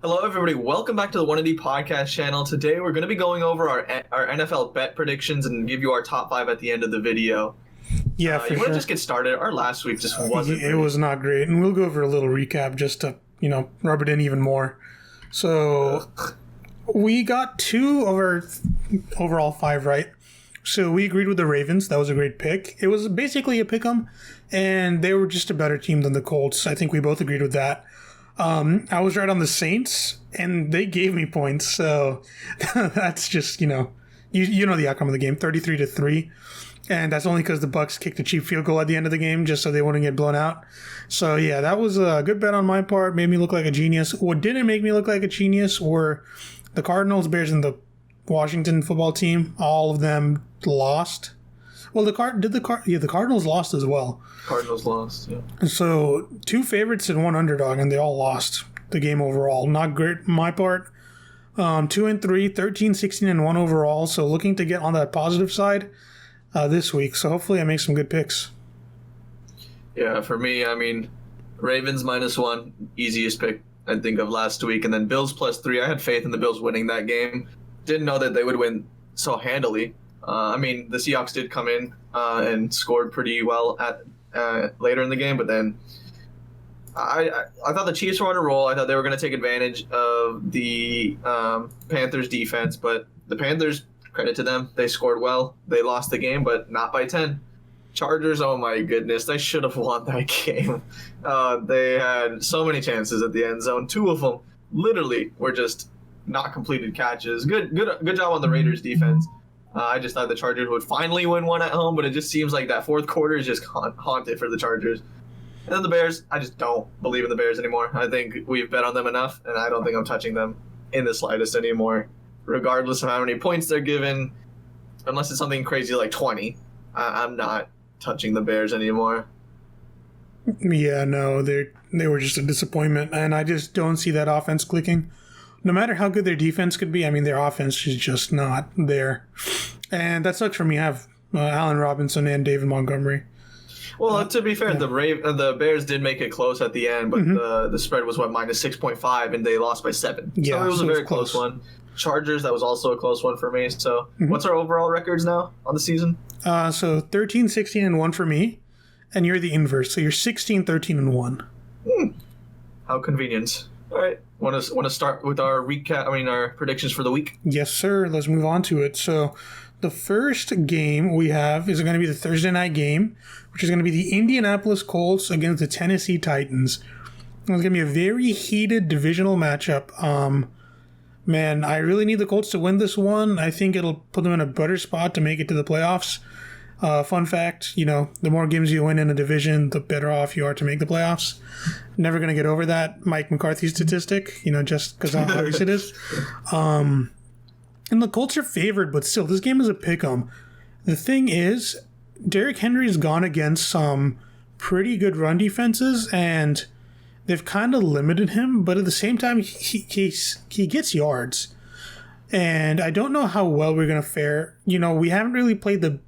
Hello, everybody. Welcome back to the 1D podcast channel. Today, we're going to be going over our NFL bet predictions and give you our top five at the end of the video. Yeah, for you want sure. to just get started? Our last week just wasn't. It was not great, and we'll go over a little recap just to rub it in even more. So we got two of our overall five right. So we agreed with the Ravens. That was a great pick. It was basically a pick 'em, and they were just a better team than the Colts. I think we both agreed with that. I was right on the Saints, and they gave me points. So that's just you know the outcome of the game, 33-3. And that's only because the Bucs kicked a cheap field goal at the end of the game just so they wouldn't get blown out. So, yeah, that was a good bet on my part. Made me look like a genius. What didn't make me look like a genius were the Cardinals, Bears, and the Washington football team. All of them lost. Well, the Cardinals lost as well. Cardinals lost, yeah. So, two favorites and one underdog, and they all lost the game overall. Not great on my part. 2-3, 13, 16, and 1 overall. So, looking to get on that positive side this week. So hopefully I make some good picks. Yeah, for me, I mean, Ravens -1, easiest pick I think of last week, and then Bills +3. I had faith in the Bills winning that game. Didn't know that they would win so handily. I mean, the Seahawks did come in and scored pretty well at later in the game, but then I thought the Chiefs were on a roll. I thought they were going to take advantage of the Panthers defense, but the Panthers, credit to them, they scored well. They lost the game, but not by 10. Chargers, oh my goodness, they should have won that game. They had so many chances at the end zone. Two of them literally were just not completed catches. Good job on the Raiders defense. I just thought the Chargers would finally win one at home, but it just seems like that fourth quarter is just haunted for the Chargers. And then the Bears, I just don't believe in the Bears anymore. I think we've bet on them enough, and I don't think I'm touching them in the slightest anymore. Regardless of how many points they're given, unless it's something crazy like 20, I'm not touching the Bears anymore. Yeah, no, they were just a disappointment, and I just don't see that offense clicking. No matter how good their defense could be, I mean, their offense is just not there. And that sucks for me. I have Allen Robinson and David Montgomery. Well, to be fair, the Bears did make it close at the end, but the spread was, -6.5, and they lost by 7. Yeah, so it was a very close one. Chargers, that was also a close one for me. So what's our overall records now on the season? So 13, 16, and 1 for me, and you're the inverse. So you're 16, 13, and 1. How convenient. All right. Want to start with our recap? I mean, our predictions for the week? Yes, sir. Let's move on to it. So the first game we have is going to be the Thursday night game, which is going to be the Indianapolis Colts against the Tennessee Titans. It's going to be a very heated divisional matchup. Man, I really need the Colts to win this one. I think it'll put them in a better spot to make it to the playoffs. Fun fact, the more games you win in a division, the better off you are to make the playoffs. Never going to get over that Mike McCarthy statistic, just because how obvious it is. And the Colts are favored, but still, this game is a pick-em. The thing is, Derrick Henry's gone against some pretty good run defenses, and they've kind of limited him, but at the same time, he gets yards. And I don't know how well we're going to fare. We haven't really played the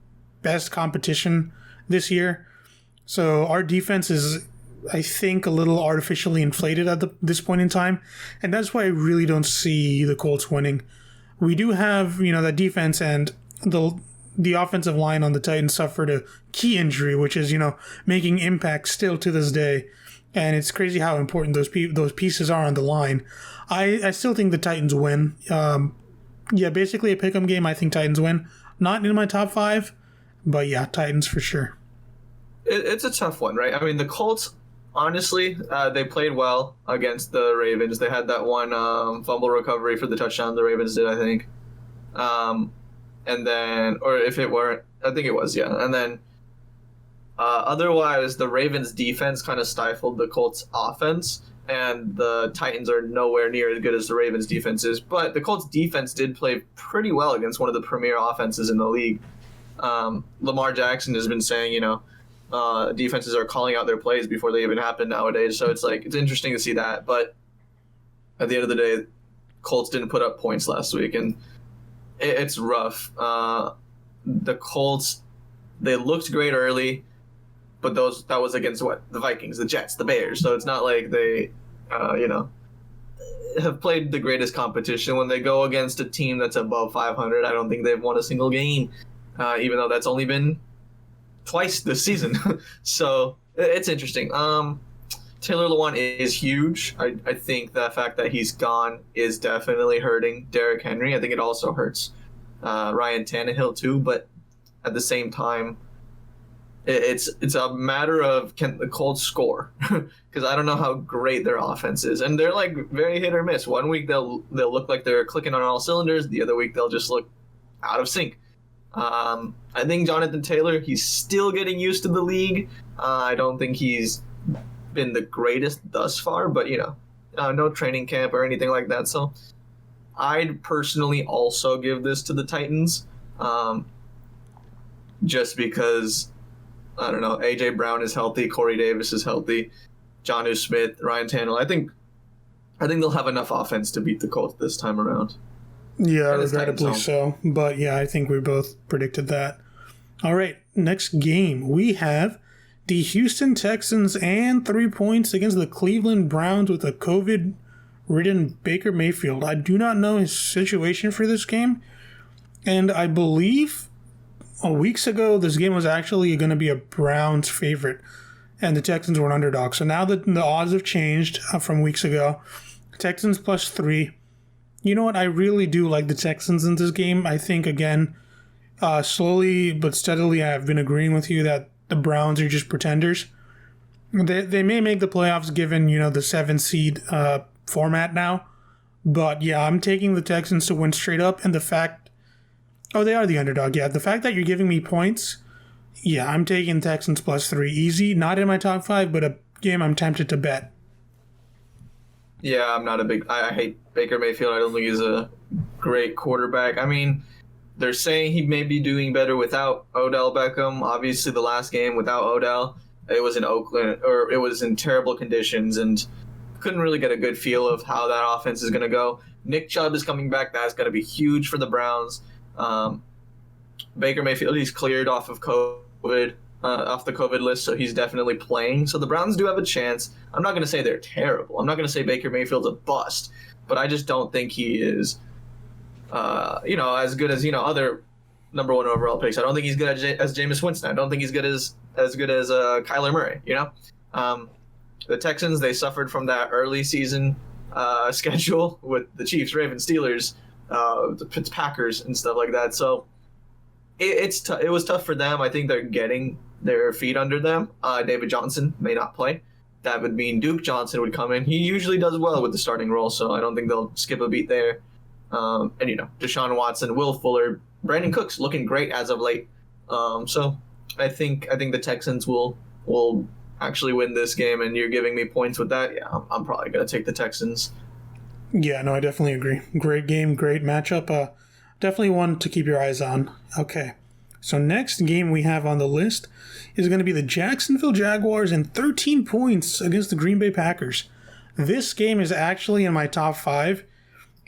best competition this year. So our defense is, I think, a little artificially inflated at this point in time. And that's why I really don't see the Colts winning. We do have, that defense, and the offensive line on the Titans suffered a key injury, which is, making impact still to this day. And it's crazy how important those pieces are on the line. I still think the Titans win. Basically a pick-em game. I think Titans win. Not in my top 5, but yeah, Titans for sure. It's a tough one, right? I mean, the Colts, honestly, they played well against the Ravens. They had that one fumble recovery for the touchdown the Ravens did, I think. And then, or if it weren't, I think it was, yeah. And then otherwise, the Ravens' defense kind of stifled the Colts' offense, and the Titans are nowhere near as good as the Ravens' defense is. But the Colts' defense did play pretty well against one of the premier offenses in the league. Lamar Jackson has been saying, defenses are calling out their plays before they even happen nowadays. So it's interesting to see that. But at the end of the day, Colts didn't put up points last week, and it's rough. The Colts, they looked great early, but that was against what? The Vikings, the Jets, the Bears. So it's not like they, have played the greatest competition. When they go against a team that's above 500, I don't think they've won a single game, even though that's only been twice this season. So it's interesting. Taylor Lewan is huge. I think the fact that he's gone is definitely hurting Derrick Henry. I think it also hurts Ryan Tannehill too, but at the same time, it's a matter of can the Colts score, because I don't know how great their offense is, and they're like very hit or miss. One week they'll look like they're clicking on all cylinders. The other week they'll just look out of sync. I think Jonathan Taylor, he's still getting used to the league. I don't think he's been the greatest thus far, but no training camp or anything like that. So I'd personally also give this to the Titans, just because I don't know. AJ Brown is healthy, Corey Davis is healthy, Jonnu Smith, Ryan Tannehill. I think they'll have enough offense to beat the Colts this time around. Yeah, regrettably so. But yeah, I think we both predicted that. All right, next game we have the Houston Texans and 3 points against the Cleveland Browns with a COVID-ridden Baker Mayfield. I do not know his situation for this game, and I believe weeks ago this game was actually going to be a Browns favorite, and the Texans were an underdog. So now that the odds have changed from weeks ago, Texans +3. You know what? I really do like the Texans in this game. I think, again, slowly but steadily, I've been agreeing with you that the Browns are just pretenders. They may make the playoffs given, the 7 seed format now. But yeah, I'm taking the Texans to win straight up. And the fact, they are the underdog. Yeah, the fact that you're giving me points, yeah, I'm taking Texans +3 easy. Not in my top 5, but a game I'm tempted to bet. Yeah, I'm not a big... I hate Baker Mayfield. I don't think he's a great quarterback. I mean, they're saying he may be doing better without Odell Beckham. Obviously, the last game without Odell, it was in Oakland, or it was in terrible conditions, and couldn't really get a good feel of how that offense is going to go. Nick Chubb is coming back. That's going to be huge for the Browns. Baker Mayfield, he's cleared off of COVID, off the COVID list, so he's definitely playing. So the Browns do have a chance. I'm not going to say they're terrible. I'm not going to say Baker Mayfield's a bust, but I just don't think he is, as good as, other number 1 overall picks. I don't think he's good as Jameis Winston. I don't think he's good as good as Kyler Murray, The Texans, they suffered from that early season schedule with the Chiefs, Ravens, Steelers, the Packers, and stuff like that. So it was tough for them. I think they're getting their feet under them. David Johnson may not play. That would mean Duke Johnson would come in. He usually does well with the starting role, so I don't think they'll skip a beat there. And Deshaun Watson, Will Fuller, Brandon Cooks looking great as of late. So I think the Texans will actually win this game, and you're giving me points with that. Yeah, I'm probably gonna take the Texans. Yeah, no, I definitely agree. Great game, great matchup. Definitely one to keep your eyes on. Okay, so next game we have on the list is going to be the Jacksonville Jaguars and 13 points against the Green Bay Packers. This game is actually in my top 5,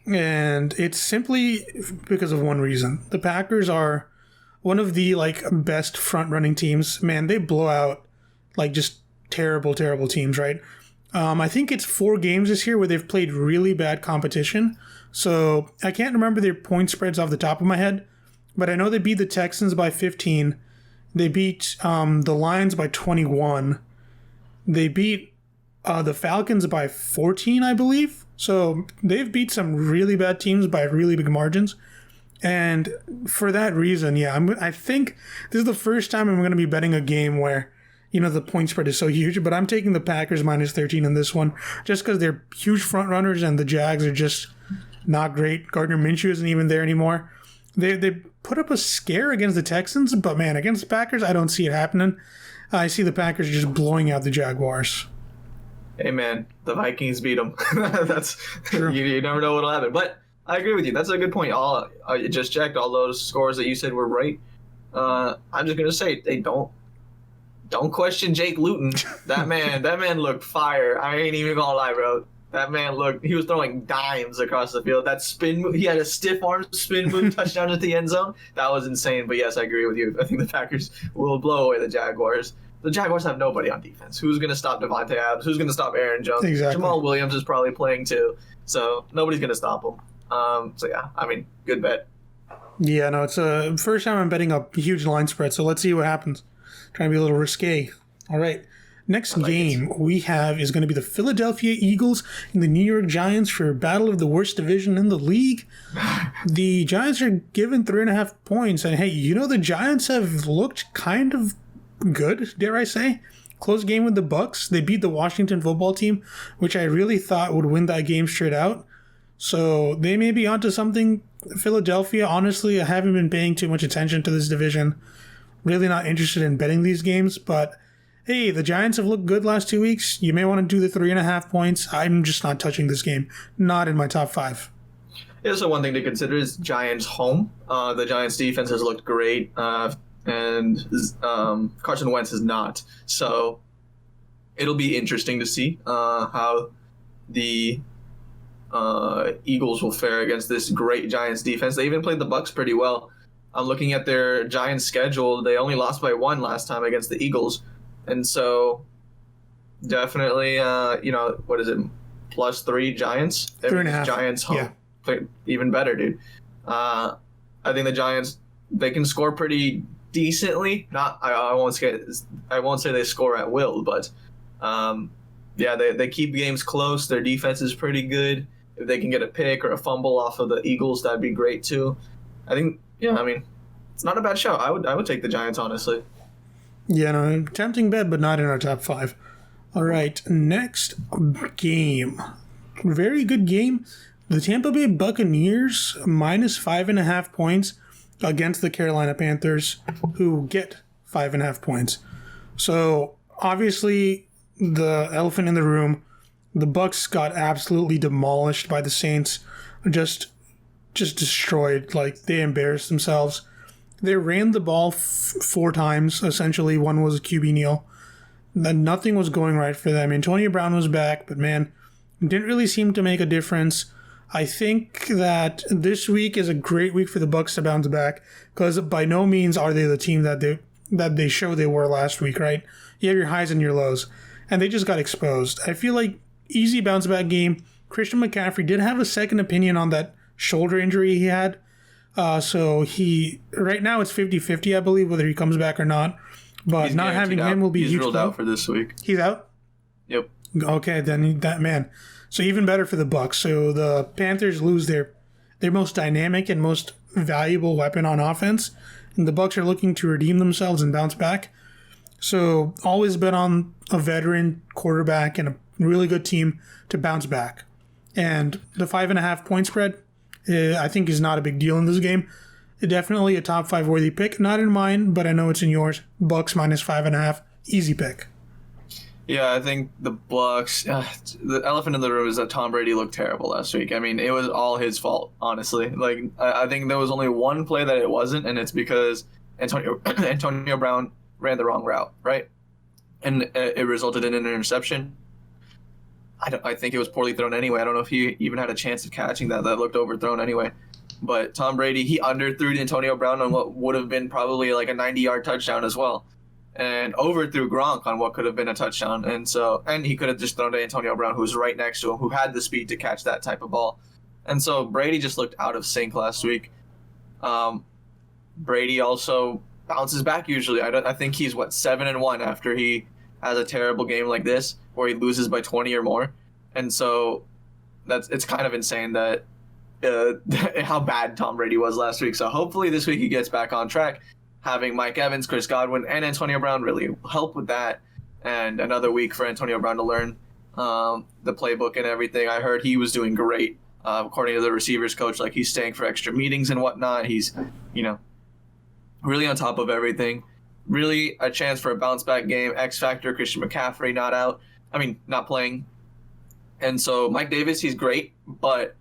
and it's simply because of one reason. The Packers are one of the best front-running teams. Man, they blow out just terrible teams, right? I think it's 4 games this year where they've played really bad competition. So I can't remember their point spreads off the top of my head, but I know they beat the Texans by 15. They beat the Lions by 21. They beat the Falcons by 14, I believe. So they've beat some really bad teams by really big margins. And for that reason, yeah, I think this is the first time I'm going to be betting a game where the point spread is so huge, but I'm taking the Packers -13 in this one just because they're huge front runners and the Jags are just not great. Gardner Minshew isn't even there anymore. They put up a scare against the Texans, but man, against the Packers, I don't see it happening. I see the Packers just blowing out the Jaguars. Hey man, the Vikings beat them. That's true. You never know what'll happen. But I agree with you. That's a good point. I just checked all those scores that you said were right. I'm just gonna say they don't question Jake Luton. That man looked fire. I ain't even gonna lie, bro. That man he was throwing dimes across the field. That spin move, he had a stiff arm spin move touchdown at the end zone. That was insane. But yes, I agree with you. I think the Packers will blow away the Jaguars. the Jaguars have nobody on defense. Who's going to stop Devontae Adams? Who's going to stop Aaron Jones? Exactly. Jamal Williams is probably playing too, so nobody's going to stop him. So yeah, I mean, good bet. Yeah, no, it's a first time I'm betting a huge line spread, so let's see what happens. Trying to be a little risque. All right. Next game we have is going to be the Philadelphia Eagles and the New York Giants for a battle of the worst division in the league. The Giants are given 3.5 points, and hey, the Giants have looked kind of good, dare I say. Close game with the Bucks. They beat the Washington football team, which I really thought would win that game straight out. So they may be onto something. Philadelphia, honestly, I haven't been paying too much attention to this division. Really not interested in betting these games, but hey, the Giants have looked good last 2 weeks. You may want to do the 3.5 points. I'm just not touching this game. Not in my top 5. Yeah, so one thing to consider is Giants home. The Giants defense has looked great, and Carson Wentz has not. So it'll be interesting to see how the Eagles will fare against this great Giants defense. They even played the Bucks pretty well. I'm looking at their Giants schedule. They only lost by 1 last time against the Eagles. And so definitely, what is it? +3 Giants. 3.5. Giants home. Yeah. Play even better, dude. I think the Giants, they can score pretty decently. I won't say they score at will, but they keep games close. Their defense is pretty good. If they can get a pick or a fumble off of the Eagles, that'd be great too. I think, it's not a bad show. I would take the Giants, honestly. Yeah, no, tempting bet, but not in our top 5. All right, next game. Very good game. The Tampa Bay Buccaneers -5.5 points against the Carolina Panthers, who get 5.5 points. So, obviously, the elephant in the room, the Bucs got absolutely demolished by the Saints. Just destroyed. Like, they embarrassed themselves. They ran the ball 4 times, essentially. One was a QB kneel. Nothing was going right for them. Antonio Brown was back, but man, didn't really seem to make a difference. I think that this week is a great week for the Bucs to bounce back, because by no means are they the team that they show they were last week, right? You have your highs and your lows, and they just got exposed. I feel like easy bounce back game. Christian McCaffrey did have a second opinion on that shoulder injury he had. So right now it's 50-50, I believe, whether he comes back or not. But he's not having him will be huge. He's ruled out for this week. He's out? Yep. Okay, then that man. So even better for the Bucs. So the Panthers lose their most dynamic and most valuable weapon on offense, and the Bucs are looking to redeem themselves and bounce back. So always bet on a veteran quarterback and a really good team to bounce back. And the 5.5 point spread, I think, is not a big deal in this game. Definitely a top 5 worthy pick. Not in mine, but I know it's in yours. Bucs -5.5. Easy pick. Yeah, I think the Bucs. The elephant in the room is that Tom Brady looked terrible last week. I mean, it was all his fault, honestly. Like, I think there was only one play that it wasn't, and it's because Antonio Brown ran the wrong route, right? And it resulted in an interception. I think it was poorly thrown anyway. I don't know if he even had a chance of catching that. That looked overthrown anyway. But Tom Brady, he underthrew Antonio Brown on what would have been probably like a 90-yard touchdown as well, and overthrew Gronk on what could have been a touchdown. And he could have just thrown to Antonio Brown, who was right next to him, who had the speed to catch that type of ball. And so Brady just looked out of sync last week. Brady also bounces back usually. I think he's 7-1 after he has a terrible game like this, where he loses by 20 or more. And so it's kind of insane that how bad Tom Brady was last week. So hopefully this week he gets back on track. Having Mike Evans, Chris Godwin, and Antonio Brown really help with that. And another week for Antonio Brown to learn the playbook and everything. I heard he was doing great, according to the receivers coach. Like, he's staying for extra meetings and whatnot. He's, really on top of everything. Really a chance for a bounce back game. X factor, Christian McCaffrey not playing. And so Mike Davis, he's great, but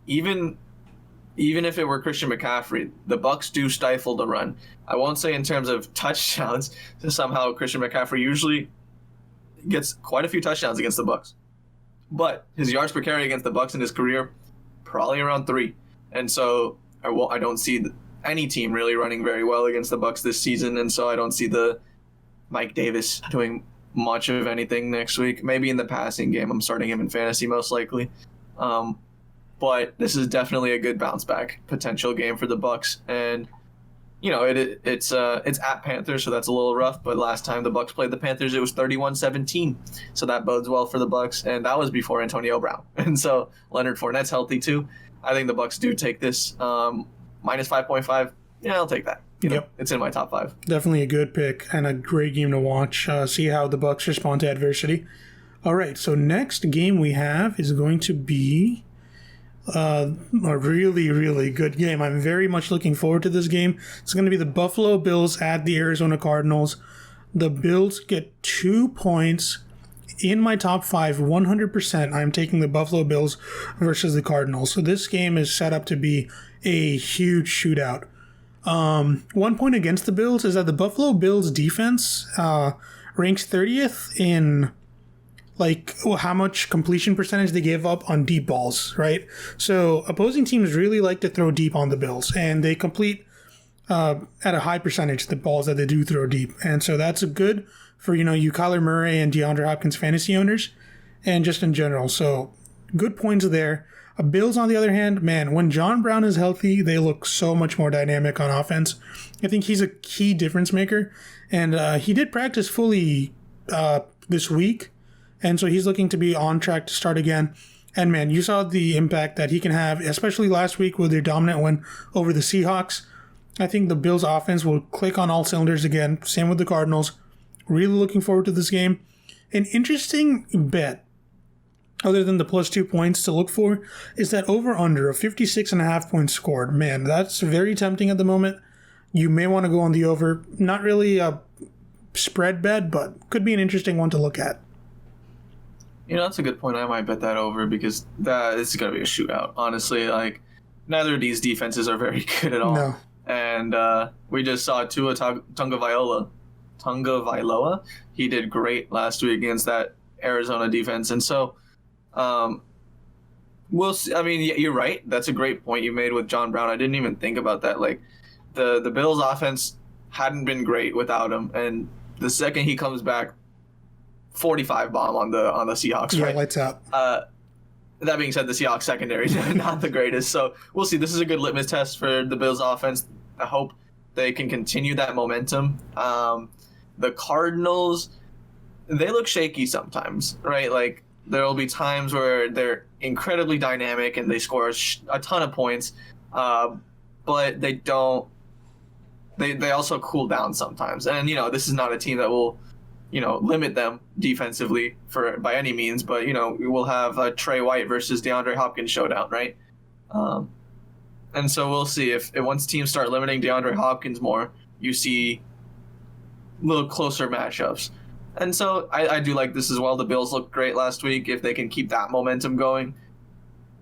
even if it were Christian McCaffrey, the Bucs do stifle the run. I won't say in terms of touchdowns. Somehow Christian McCaffrey usually gets quite a few touchdowns against the Bucs, but his yards per carry against the Bucs in his career, probably around 3. And so I don't see any team really running very well against the Bucs this season. And so I don't see the Mike Davis doing much of anything next week. Maybe in the passing game, I'm starting him in fantasy most likely. But this is definitely a good bounce back potential game for the Bucks, and it's at Panthers, so that's a little rough. But last time the Bucks played the Panthers, it was 31-17, so that bodes well for the Bucks, and that was before Antonio Brown, and so Leonard Fournette's healthy too. I think the Bucks do take this minus 5.5. Yeah, I'll take that. Yep, it's in my top 5. Definitely a good pick and a great game to watch. See how the Bucks respond to adversity. All right, so next game we have is going to be a really, really good game. I'm very much looking forward to this game. It's going to be the Buffalo Bills at the Arizona Cardinals. The Bills get 2 points in my top 5. 100%. I'm taking the Buffalo Bills versus the Cardinals. So this game is set up to be a huge shootout. 1 point against the Bills is that the Buffalo Bills defense ranks 30th in how much completion percentage they give up on deep balls, right? So opposing teams really like to throw deep on the Bills, and they complete at a high percentage the balls that they do throw deep. And so that's good for, you Kyler Murray and DeAndre Hopkins fantasy owners, and just in general. So good points there. Bills, on the other hand, man, when John Brown is healthy, they look so much more dynamic on offense. I think he's a key difference maker, and he did practice fully this week. And so he's looking to be on track to start again. And man, you saw the impact that he can have, especially last week with their dominant win over the Seahawks. I think the Bills offense will click on all cylinders again. Same with the Cardinals. Really looking forward to this game. An interesting bet, other than the plus 2 points to look for, is that over-under of 56.5 points scored. Man, that's very tempting at the moment. You may want to go on the over. Not really a spread bet, but could be an interesting one to look at. That's a good point. I might bet that over because this is going to be a shootout. Honestly, neither of these defenses are very good at all. No. And we just saw Tua Tagovailoa. He did great last week against that Arizona defense. And so we'll see. I mean, you're right. That's a great point you made with John Brown. I didn't even think about that. The Bills offense hadn't been great without him. And the second he comes back, 45 bomb on the Seahawks. Yeah, right? lights out. That being said, the Seahawks secondary is not the greatest, so we'll see. This is a good litmus test for the Bills offense. I hope they can continue that momentum. The Cardinals, they look shaky sometimes, right? There will be times where they're incredibly dynamic and they score a ton of points, but they don't. They also cool down sometimes, and this is not a team that will limit them defensively by any means, but we'll have a Trey White versus DeAndre Hopkins showdown, right? And so we'll see if once teams start limiting DeAndre Hopkins more, you see a little closer matchups. And so I do like this as well. The Bills looked great last week. If they can keep that momentum going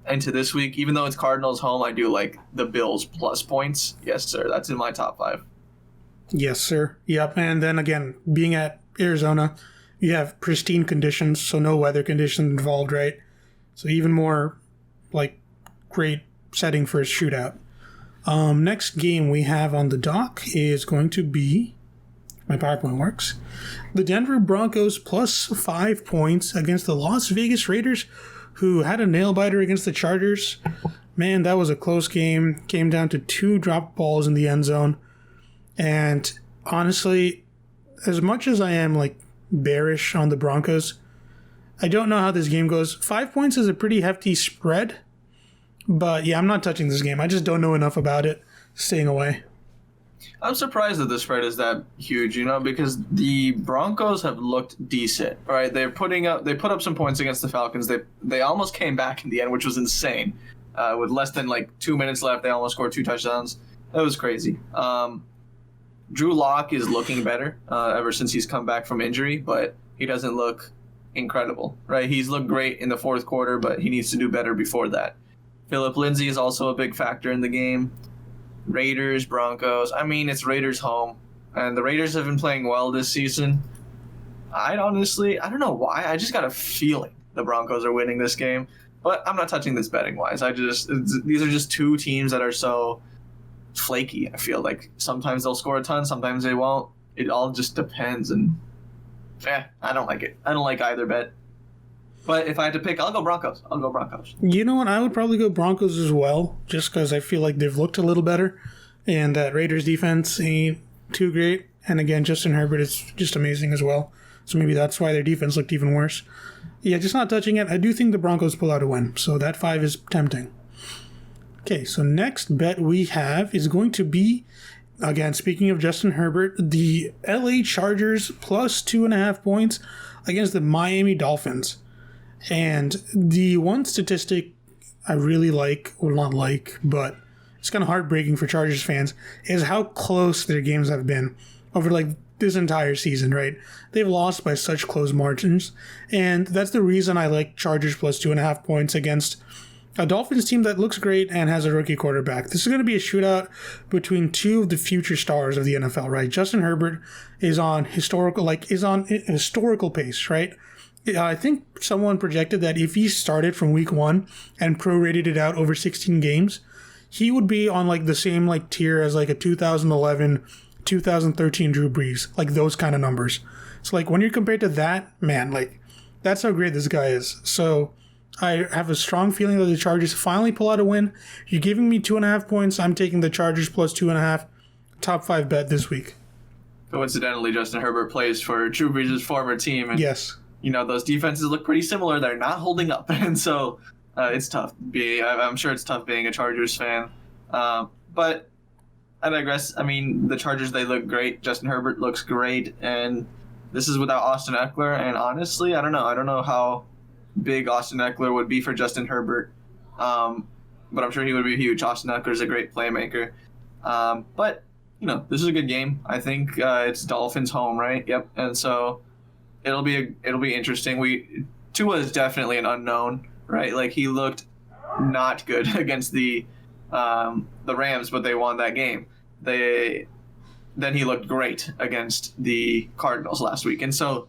into this week, even though it's Cardinals home, I do like the Bills plus points. Yes, sir. That's in my top 5. Yes, sir. Yep. And then again, being at Arizona, you have pristine conditions, so no weather conditions involved, right? So even more great setting for a shootout. Next game we have on the dock is going to be, my PowerPoint works, the Denver Broncos plus 5 points against the Las Vegas Raiders, who had a nail-biter against the Chargers. Man, that was a close game. Came down to 2 dropped balls in the end zone. And honestly, as much as I am bearish on the Broncos, I don't know how this game goes. 5 points is a pretty hefty spread, but yeah, I'm not touching this game. I just don't know enough about it. Staying away. I'm surprised that the spread is that huge, because the Broncos have looked decent, right? They put up some points against the Falcons. They almost came back in the end, which was insane. With less than 2 minutes left, they almost scored 2 touchdowns. That was crazy. Drew Lock is looking better ever since he's come back from injury, but he doesn't look incredible, right? He's looked great in the fourth quarter, but he needs to do better before that. Phillip Lindsay is also a big factor in the game. Raiders, Broncos. I mean, it's Raiders home, and the Raiders have been playing well this season. I don't know why. I just got a feeling the Broncos are winning this game, but I'm not touching this betting-wise. These are just 2 teams that are so flaky. I feel like sometimes they'll score a ton, sometimes they won't. it all just depends. And I don't like it. I don't like either bet. But if I had to pick, I'll go Broncos. You know what? I would probably go Broncos as well, just because I feel like they've looked a little better, and that Raiders defense ain't too great. And again, Justin Herbert is just amazing as well. So maybe that's why their defense looked even worse. Yeah, just not touching it. I do think the Broncos pull out a win, so that 5 is tempting. Okay, so next bet we have is going to be, again, speaking of Justin Herbert, the LA Chargers plus 2.5 points against the Miami Dolphins. And the one statistic I really like, or not like, but it's kind of heartbreaking for Chargers fans, is how close their games have been over like this entire season, right? They've lost by such close margins. And that's the reason I like Chargers plus 2.5 points against a Dolphins team that looks great and has a rookie quarterback. This is going to be a shootout between two of the future stars of the NFL, right? Justin Herbert is on historical pace, right? I think someone projected that if he started from week 1 and prorated it out over 16 games, he would be on like the same like tier as like a 2011, 2013 Drew Brees, like those kind of numbers. So like when you're compared to that, man, like that's how great this guy is. So I have a strong feeling that the Chargers finally pull out a win. You're giving me 2.5 points. I'm taking the Chargers plus 2.5. Top 5 bet this week. Coincidentally, Justin Herbert plays for Drew Brees' former team. And yes. You know, those defenses look pretty similar. They're not holding up. And so it's tough. I'm sure it's tough being a Chargers fan. But I digress. I mean, the Chargers, they look great. Justin Herbert looks great. And this is without Austin Eckler. And honestly, I don't know. I don't know how big Austin Eckler would be for Justin Herbert. But I'm sure he would be huge. Austin Eckler is a great playmaker. But, you know, this is a good game. I think it's Dolphins home, right? Yep. And so it'll be interesting. Tua is definitely an unknown, right? Like he looked not good against the Rams, but they won that game. Then he looked great against the Cardinals last week, and so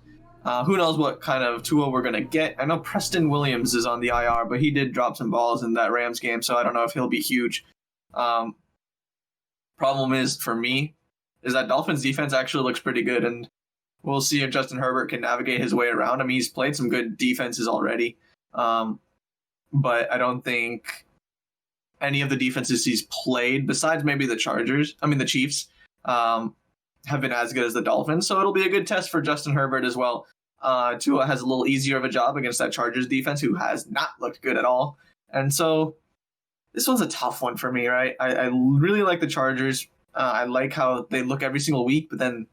who knows what kind of Tua we're gonna get. I know Preston Williams is on the IR, but he did drop some balls in that Rams game, so I don't know if he'll be huge. Problem is for me is that Dolphins defense actually looks pretty good, and we'll see if Justin Herbert can navigate his way around. I mean, he's played some good defenses already. But I don't think any of the defenses he's played, besides maybe the Chiefs, have been as good as the Dolphins. So it'll be a good test for Justin Herbert as well. Tua has a little easier of a job against that Chargers defense, who has not looked good at all. And so this one's a tough one for me, right? I really like the Chargers. I like how they look every single week, but then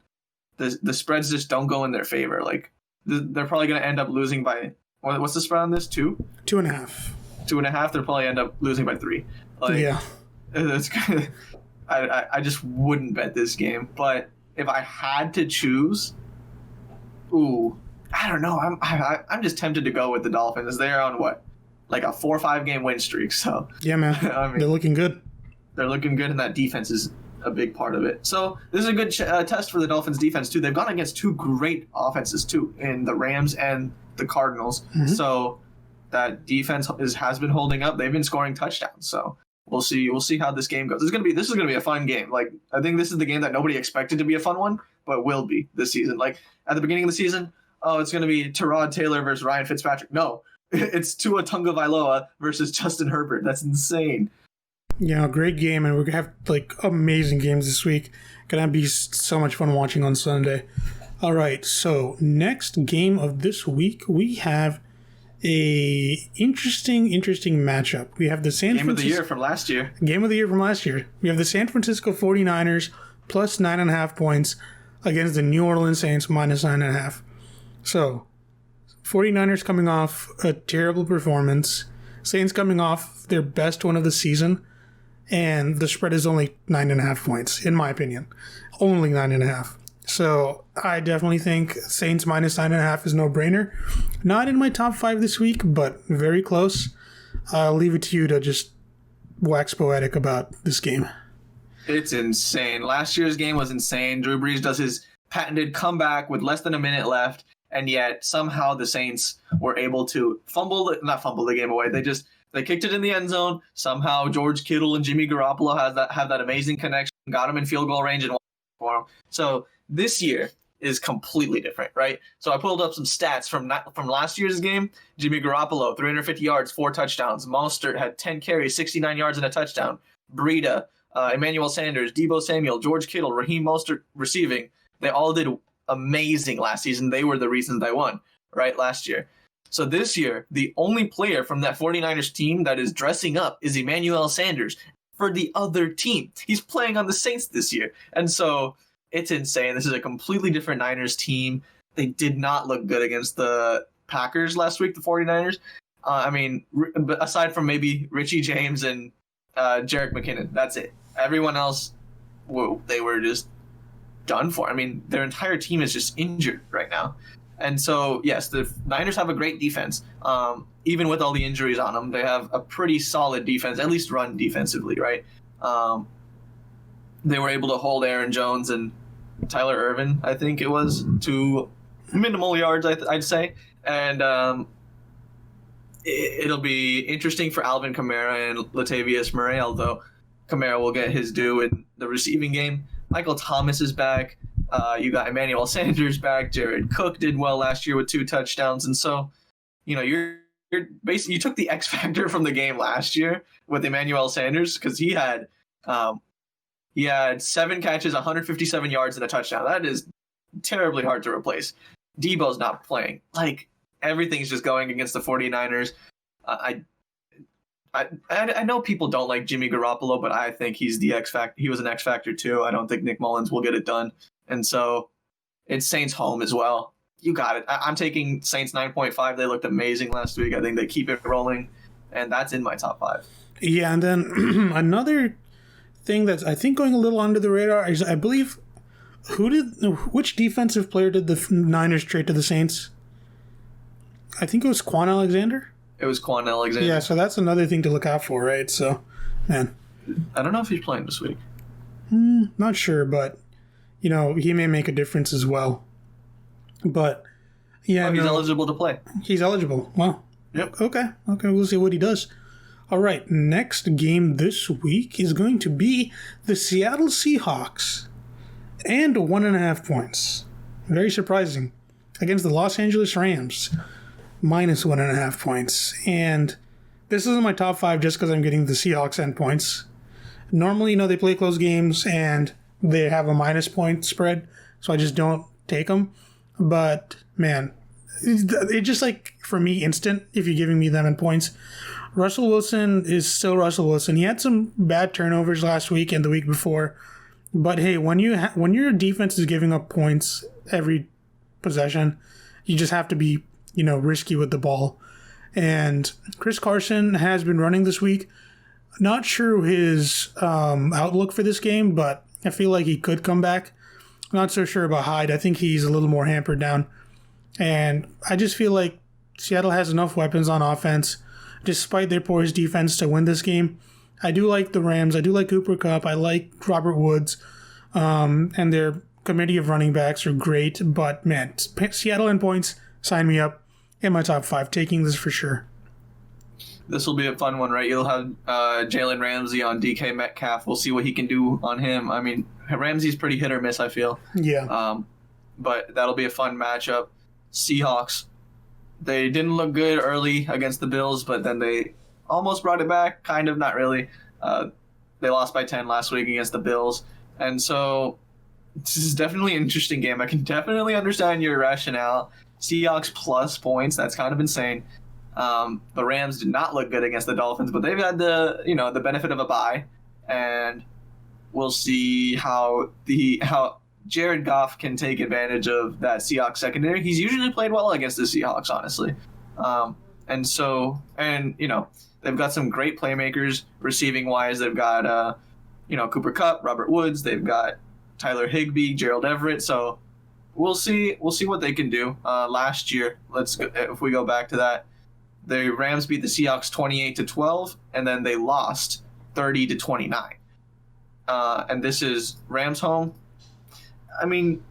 the spreads just don't go in their favor. Like they're probably going to end up losing by, what's the spread on this? 2? 2.5. 2.5. They'll probably end up losing by 3. Like, yeah. It's kind of, I just wouldn't bet this game. But if I had to choose, I don't know. I'm just tempted to go with the Dolphins. They're on like a 4 or 5 game win streak. So yeah, man, I mean, they're looking good. They're looking good, and that defense is a big part of it. So this is a good test for the Dolphins defense too. They've gone against 2 great offenses too, in the Rams and the Cardinals. Mm-hmm. So that defense has been holding up. They've been scoring touchdowns. So we'll see how this game goes. This is gonna be a fun game. Like I think this is the game that nobody expected to be a fun one, but will be this season. Like at the beginning of the season, it's gonna be Tyrod Taylor versus Ryan Fitzpatrick. No, it's Tua Tagovailoa versus Justin Herbert. That's insane. Yeah, great game, and we're gonna have like amazing games this week. Gonna be so much fun watching on Sunday. All right, so next game of this week, we have a interesting matchup. We have the Game of the year from last year. Game of the year from last year. We have the San Francisco 49ers plus 9.5 points against the New Orleans Saints minus 9.5. So, 49ers coming off a terrible performance. Saints coming off their best one of the season. And the spread is only 9.5 points, in my opinion. Only 9.5. So I definitely think Saints minus 9.5 is no-brainer. Not in my top 5 this week, but very close. I'll leave it to you to just wax poetic about this game. It's insane. Last year's game was insane. Drew Brees does his patented comeback with less than a minute left, and yet somehow the Saints were able to not fumble the game away. They kicked it in the end zone. Somehow George Kittle and Jimmy Garoppolo have that amazing connection, got him in field goal range, and for him. So this year is completely different, right? So I pulled up some stats from last year's game. Jimmy Garoppolo, 350 yards, 4 touchdowns. Mostert had 10 carries, 69 yards and a touchdown. Breida, Emmanuel Sanders, Deebo Samuel, George Kittle, Raheem Mostert receiving. They all did amazing last season. They were the reason they won, right, last year. So this year, the only player from that 49ers team that is dressing up is Emmanuel Sanders for the other team. He's playing on the Saints this year. And so it's insane. This is a completely different Niners team. They did not look good against the Packers last week, the 49ers. Aside from maybe Richie James and Jerick McKinnon, that's it. Everyone else, they were just done for. I mean, their entire team is just injured right now. And so, yes, the Niners have a great defense. Even with all the injuries on them, they have a pretty solid defense, at least run defensively, right? They were able to hold Aaron Jones and Tyler Ervin, I think it was, to minimal yards, I'd say. And it'll be interesting for Alvin Kamara and Latavius Murray, although Kamara will get his due in the receiving game. Michael Thomas is back. You got Emmanuel Sanders back. Jared Cook did well last year with 2 touchdowns. And so, you're basically, you took the X factor from the game last year with Emmanuel Sanders, because he had 7 catches, 157 yards, and a touchdown. That is terribly hard to replace. Debo's not playing. Like, everything's just going against the 49ers. I know people don't like Jimmy Garoppolo, but I think he's the X factor. He was an X factor too. I don't think Nick Mullins will get it done. And so it's Saints home as well. You got it. I'm taking Saints 9.5. They looked amazing last week. I think they keep it rolling, and that's in my top 5. Yeah, and then another thing that's, I think, going a little under the radar is, I believe, which defensive player did the Niners trade to the Saints? I think it was Quan Alexander. It was Quan Alexander. Yeah, so that's another thing to look out for, right? So, man. I don't know if he's playing this week. Not sure, but, he may make a difference as well. But, yeah. He's eligible to play. He's eligible. Well, yep. Okay, we'll see what he does. All right, next game this week is going to be the Seattle Seahawks and 1.5 points. Very surprising. Against the Los Angeles Rams. Minus 1.5 points. And this isn't my top 5 just because I'm getting the Seahawks end points. Normally, they play close games and they have a minus point spread, so I just don't take them. But, man, it just, like, for me, instant if you're giving me them in points. Russell Wilson is still Russell Wilson. He had some bad turnovers last week and the week before. But, hey, when your defense is giving up points every possession, you just have to be risky with the ball. And Chris Carson has been running this week. Not sure his outlook for this game, but I feel like he could come back. Not so sure about Hyde. I think he's a little more hampered down. And I just feel like Seattle has enough weapons on offense, despite their porous defense, to win this game. I do like the Rams. I do like Cooper Kupp. I like Robert Woods. And their committee of running backs are great. But, man, Seattle in points, sign me up. In my top 5, taking this for sure. This will be a fun one, right? You'll have Jalen Ramsey on DK Metcalf. We'll see what he can do on him. I mean, Ramsey's pretty hit or miss, I feel. Yeah. But that'll be a fun matchup. Seahawks, they didn't look good early against the Bills, but then they almost brought it back. Kind of, not really. They lost by 10 last week against the Bills. And so this is definitely an interesting game. I can definitely understand your rationale. Seahawks plus points, that's kind of insane. The Rams did not look good against the Dolphins, but they've had the benefit of a bye, and we'll see how Jared Goff can take advantage of that Seahawks secondary. He's usually played well against the Seahawks, honestly. They've got some great playmakers receiving wise. They've got Cooper Kupp, Robert Woods. They've got Tyler Higbee, Gerald Everett. So we'll see what they can do. Last year, if we go back to that, the Rams beat the Seahawks 28-12, and then they lost 30-29. And this is Rams home. I mean,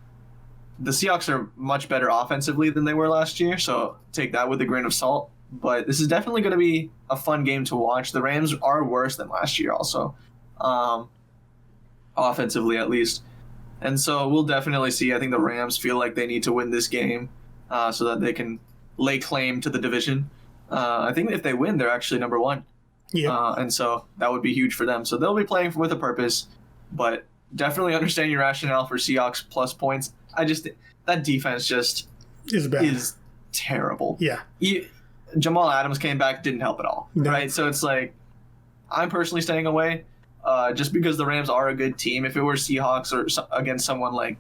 the Seahawks are much better offensively than they were last year, so take that with a grain of salt. But this is definitely going to be a fun game to watch. The Rams are worse than last year also, offensively at least. And so we'll definitely see. I think the Rams feel like they need to win this game so that they can lay claim to the division. I think if they win, they're actually number one. Yeah. And so that would be huge for them. So they'll be playing with a purpose, but definitely understand your rationale for Seahawks plus points. That defense just Is bad. is terrible. Yeah. Jamal Adams came back, didn't help at all, No. right? So it's like, I'm personally staying away just because the Rams are a good team. If it were Seahawks or against someone like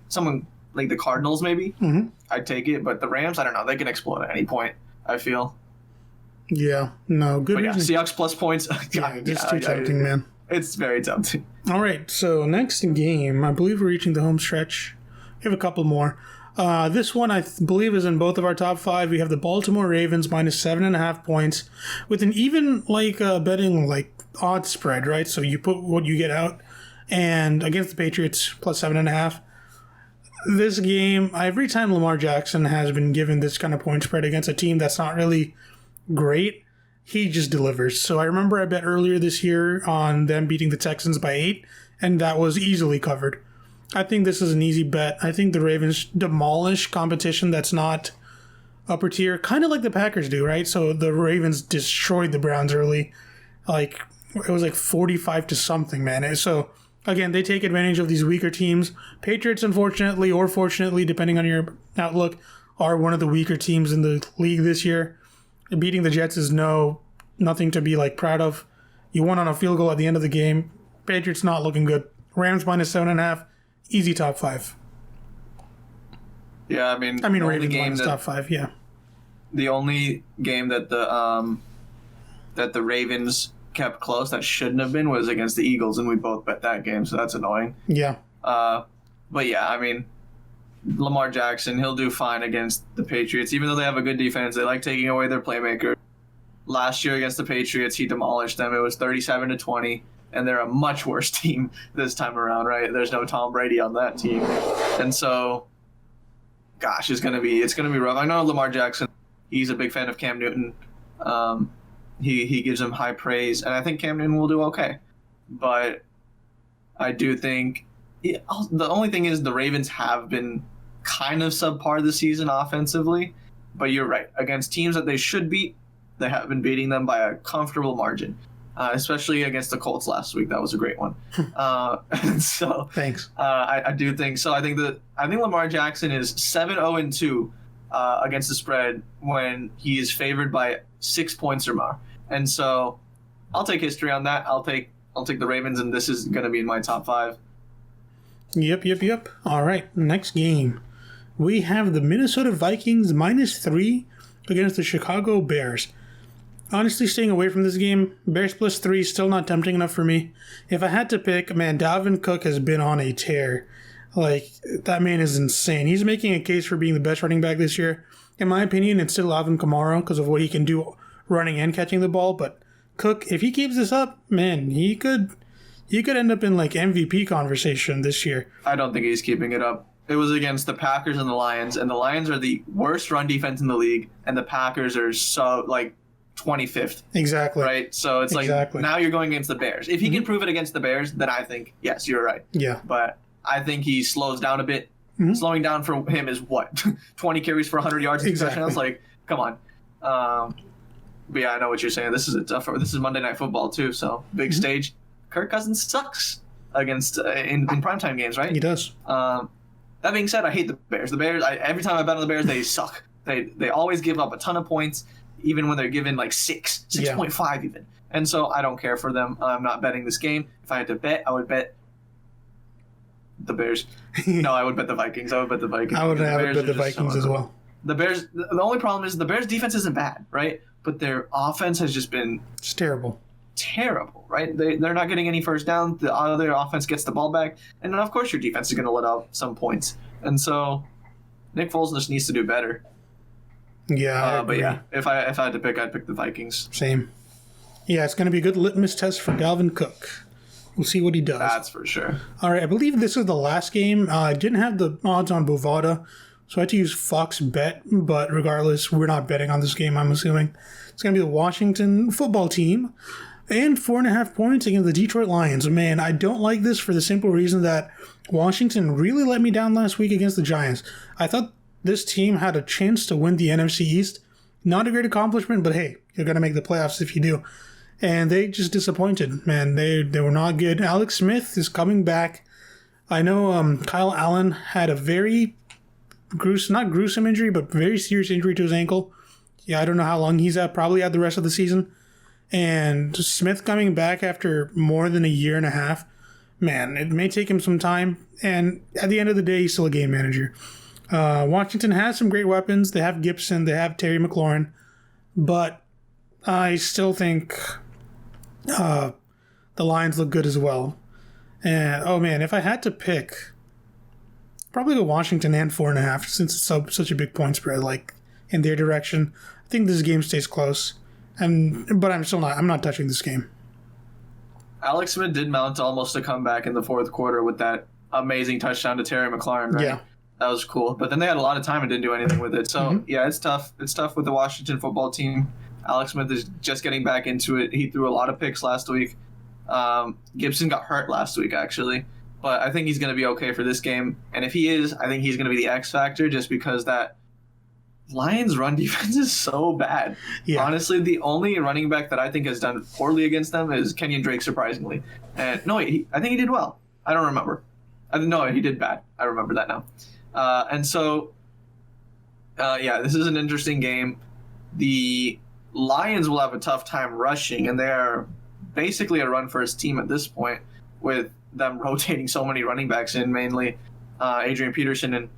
the Cardinals, maybe, I'd take it. But the Rams, I don't know. They can explode at any point, I feel. Yeah. No, good But yeah, reason. Seahawks plus points. Yeah, it's too tempting, man. It's very tempting. All right, so next game, I believe we're reaching the home stretch. We have a couple more. This one, I believe, is in both of our top 5. We have the Baltimore Ravens minus 7.5 points with an even betting odds spread, right? So you put what you get out, and against the Patriots plus 7.5. This game, every time Lamar Jackson has been given this kind of point spread against a team that's not really great, he just delivers. So I remember I bet earlier this year on them beating the Texans by 8, and that was easily covered. I think this is an easy bet. I think the Ravens demolish competition that's not upper tier, kind of like the Packers do, right? So the Ravens destroyed the Browns early. It was 45 to something, man. So again, they take advantage of these weaker teams. Patriots, unfortunately, or fortunately, depending on your outlook, are one of the weaker teams in the league this year. Beating the Jets is nothing to be proud of. You won on a field goal at the end of the game. Patriots not looking good. Rams minus 7.5. Easy top 5. Yeah, I mean Ravens minus top 5. Yeah. The only game that the Ravens kept close that shouldn't have been was against the Eagles, and we both bet that game, so that's annoying. Yeah. But yeah, I mean, Lamar Jackson, he'll do fine against the Patriots. Even though they have a good defense, they like taking away their playmaker. Last year against the Patriots, he demolished them. It was 37-20, and they're a much worse team this time around, right? There's no Tom Brady on that team. And so, gosh, it's gonna be rough. I know Lamar Jackson, he's a big fan of Cam Newton. He gives him high praise, and I think Cam Newton will do okay. But I do think the only thing is the Ravens have been kind of subpar this season offensively. But you're right. Against teams that they should beat, they have been beating them by a comfortable margin. Especially against the Colts last week. That was a great one. So thanks. I do think so. I think Lamar Jackson is 7-0-2 against the spread when he is favored by 6 points or more. And so I'll take history on that. I'll take the Ravens, and this is going to be in my top 5. Yep. All right, next game. We have the Minnesota Vikings minus 3 against the Chicago Bears. Honestly, staying away from this game. Bears plus 3 is still not tempting enough for me. If I had to pick, man, Dalvin Cook has been on a tear. That man is insane. He's making a case for being the best running back this year. In my opinion, it's still Alvin Kamara because of what he can do running and catching the ball. But Cook, if he keeps this up, man, he could end up in MVP conversation this year. I don't think he's keeping it up. It was against the Packers and the Lions are the worst run defense in the league, and the Packers are 25th. Exactly. Right? So it's now you're going against the Bears. If he can prove it against the Bears, then I think, yes, you're right. Yeah. But I think he slows down a bit. Slowing down for him is what? 20 carries for 100 yards and touchdowns? Come on. But yeah, I know what you're saying. This is Monday Night Football too, so big stage. Kirk Cousins sucks against in primetime games, right? He does. That being said, I hate the Bears. The Bears, every time I bet on the Bears, they suck. They always give up a ton of points, even when they're given 6.5 even. And so I don't care for them. I'm not betting this game. If I had to bet, I would bet the Bears. No, I would bet the Vikings. I would bet the Vikings. I would bet the Vikings as well. The Bears. The only problem is the Bears' defense isn't bad, right? But their offense has just been terrible, right? They're not getting any first down. The other offense gets the ball back, and then of course your defense is going to let out some points. And so Nick Foles just needs to do better. Yeah, but yeah, if I had to pick, I'd pick the Vikings. Same. Yeah, it's going to be a good litmus test for Dalvin Cook. We'll see what he does. That's for sure. All right, I believe this is the last game. I didn't have the odds on Bovada, so I had to use Fox Bet, but regardless, we're not betting on this game, I'm assuming. It's going to be the Washington football team and 4.5 points against the Detroit Lions. Man, I don't like this for the simple reason that Washington really let me down last week against the Giants. I thought this team had a chance to win the NFC East. Not a great accomplishment, but hey, you're going to make the playoffs if you do. And they just disappointed, man. They were not good. Alex Smith is coming back. I know Kyle Allen had a very not gruesome injury, but very serious injury to his ankle. Yeah, I don't know how long he's at. Probably out the rest of the season. And Smith coming back after more than a year and a half. Man, it may take him some time. And at the end of the day, he's still a game manager. Washington has some great weapons. They have Gibson. They have Terry McLaurin. But I still think the Lions look good as well. And, oh man, if I had to pick, probably go Washington and 4.5 since it's such a big point spread, like in their direction. I think this game stays close. But I'm not touching this game. Alex Smith did mount almost a comeback in the fourth quarter with that amazing touchdown to Terry McLaurin, right? Yeah. That was cool. But then they had a lot of time and didn't do anything with it. So, yeah, it's tough. It's tough with the Washington football team. Alex Smith is just getting back into it. He threw a lot of picks last week. Gibson got hurt last week, actually. But I think he's going to be okay for this game. And if he is, I think he's going to be the X factor just because that Lions run defense is so bad. Yeah. Honestly, the only running back that I think has done poorly against them is Kenyon Drake, surprisingly. And no, I think he did well. I don't remember. No, he did bad. I remember that now. And so, this is an interesting game. The Lions will have a tough time rushing, and they're basically a run-first team at this point with them rotating so many running backs in, mainly Adrian Peterson and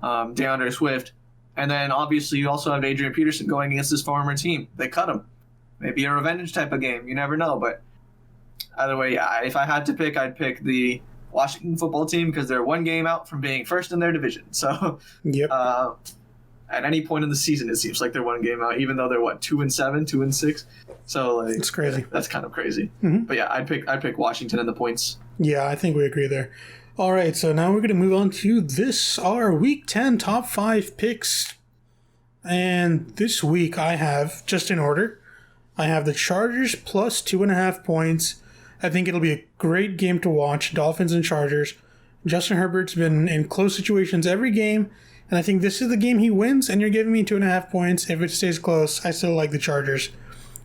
DeAndre Swift. And then, obviously, you also have Adrian Peterson going against his former team. They cut him. Maybe a revenge type of game. You never know. But either way, yeah, if I had to pick, I'd pick the Washington football team because they're one game out from being first in their division. So Yep. At any point in the season, it seems like they're one game out, even though they're, 2-7, 2-6? So, like, It's crazy. That's kind of crazy. Mm-hmm. But, yeah, I'd pick Washington and the points. Yeah, I think we agree there. All right, so now we're going to move on to our Week 10 top 5 picks. And this week I have, just in order, I have the Chargers plus 2.5 points. I think it'll be a great game to watch, Dolphins and Chargers. Justin Herbert's been in close situations every game, and I think this is the game he wins, and you're giving me 2.5 points. If it stays close, I still like the Chargers.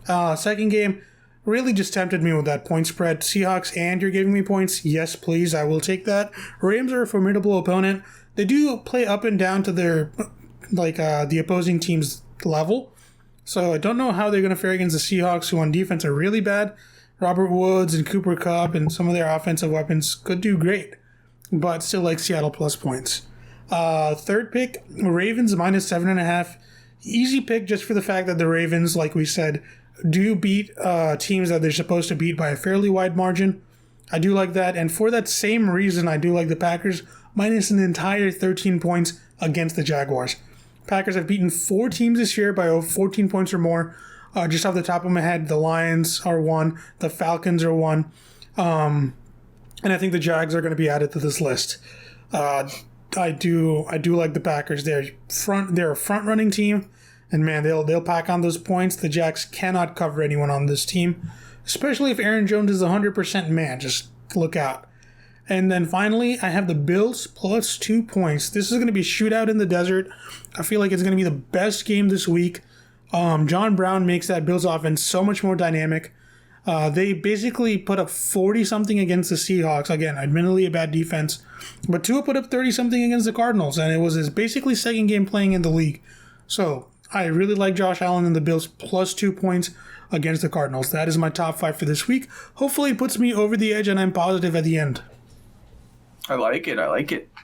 Second game, really just tempted me with that point spread. Seahawks, and you're giving me points. Yes, please, I will take that. Rams are a formidable opponent. They do play up and down to their, the opposing team's level. So I don't know how they're going to fare against the Seahawks, who on defense are really bad. Robert Woods and Cooper Kupp and some of their offensive weapons could do great, but still like Seattle plus points. Third pick, Ravens minus 7.5. Easy pick just for the fact that the Ravens, like we said, do beat teams that they're supposed to beat by a fairly wide margin. I do like that. And for that same reason, I do like the Packers minus an entire 13 points against the Jaguars. Packers have beaten 4 teams this year by 14 points or more. Just off the top of my head, the Lions are one, the Falcons are one, and I think the Jags are going to be added to this list. I do like the Packers. They're a front running team, and man, they'll pack on those points. The Jags cannot cover anyone on this team, especially if Aaron Jones is 100% man. Just look out. And then finally, I have the Bills plus 2 points. This is going to be a shootout in the desert. I feel like it's going to be the best game this week. John Brown makes that Bills offense so much more dynamic. They basically put up 40-something against the Seahawks. Again, admittedly a bad defense. But Tua put up 30-something against the Cardinals, and it was his basically second game playing in the league. So I really like Josh Allen and the Bills plus 2 points against the Cardinals. That is my top 5 for this week. Hopefully it puts me over the edge, and I'm positive at the end. I like it.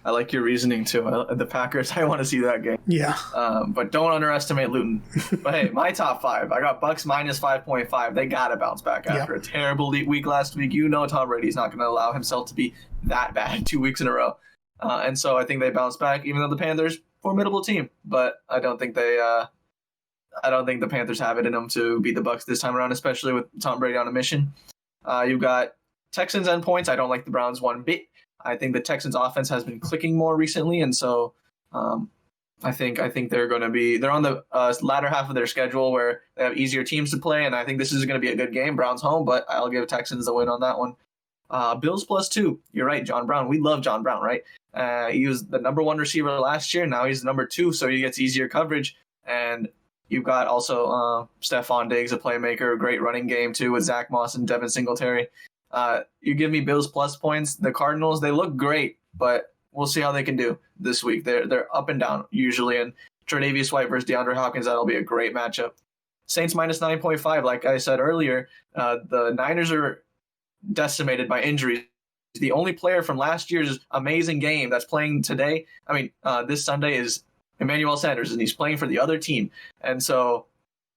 I like your reasoning, too. The Packers, I want to see that game. Yeah. But don't underestimate Luton. But hey, my top 5. I got Bucks minus 5.5. They got to bounce back after a terrible week last week. You know Tom Brady's not going to allow himself to be that bad 2 weeks in a row. And so I think they bounce back, even though the Panthers, formidable team. But I don't think the Panthers have it in them to beat the Bucks this time around, especially with Tom Brady on a mission. You've got Texans and points. I don't like the Browns one bit. I think the Texans offense has been clicking more recently, and so I think they're on the latter half of their schedule where they have easier teams to play, and I think this is going to be a good game. Browns home, but I'll give Texans the win on that one. Bills +2. You're right, John Brown. We love John Brown, right? He was the number 1 receiver last year. Now he's the number 2, so he gets easier coverage. And you've got also Stephon Diggs, a playmaker, a great running game too with Zach Moss and Devin Singletary. You give me Bills plus points. The Cardinals, they look great, but we'll see how they can do this week. They're up and down usually, and Tre'Davious White versus DeAndre Hopkins, that'll be a great matchup. Saints -9.5, like I said earlier, the Niners are decimated by injuries. The only player from last year's amazing game that's playing today, this Sunday, is Emmanuel Sanders, and he's playing for the other team. And so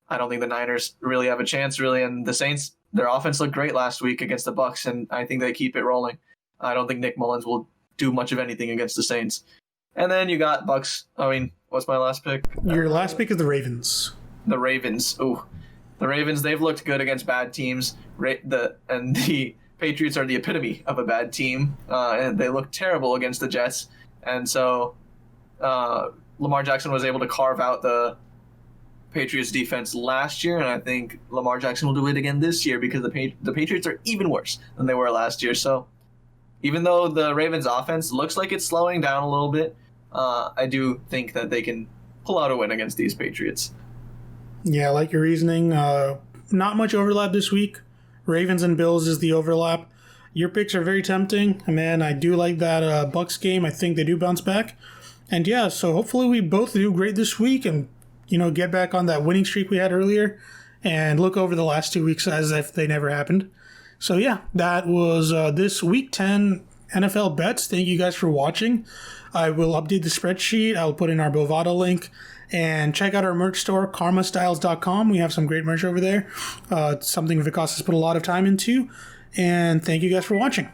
I don't think the Niners really have a chance, really. And the Saints, their offense looked great last week against the Bucs, and I think they keep it rolling. I don't think Nick Mullins will do much of anything against the Saints. And then you got Bucs. What's my last pick? Your last pick is the Ravens. The Ravens. Ooh. The Ravens, they've looked good against bad teams. And the Patriots are the epitome of a bad team. And they look terrible against the Jets. And so Lamar Jackson was able to carve out the Patriots defense last year, and I think Lamar Jackson will do it again this year because the Patriots are even worse than they were last year. So even though the Ravens offense looks like it's slowing down a little bit, I do think that they can pull out a win against these Patriots. Yeah, I like your reasoning. Not much overlap this week. Ravens and Bills is the overlap. Your picks are very tempting. Man, I do like that Bucs game. I think they do bounce back. And yeah, so hopefully we both do great this week and, get back on that winning streak we had earlier and look over the last 2 weeks as if they never happened. So yeah, that was this Week 10 NFL bets. Thank you guys for watching. I will update the spreadsheet. I'll put in our Bovada link. And check out our merch store, karmastyles.com. We have some great merch over there. It's something Vikas has put a lot of time into. And thank you guys for watching.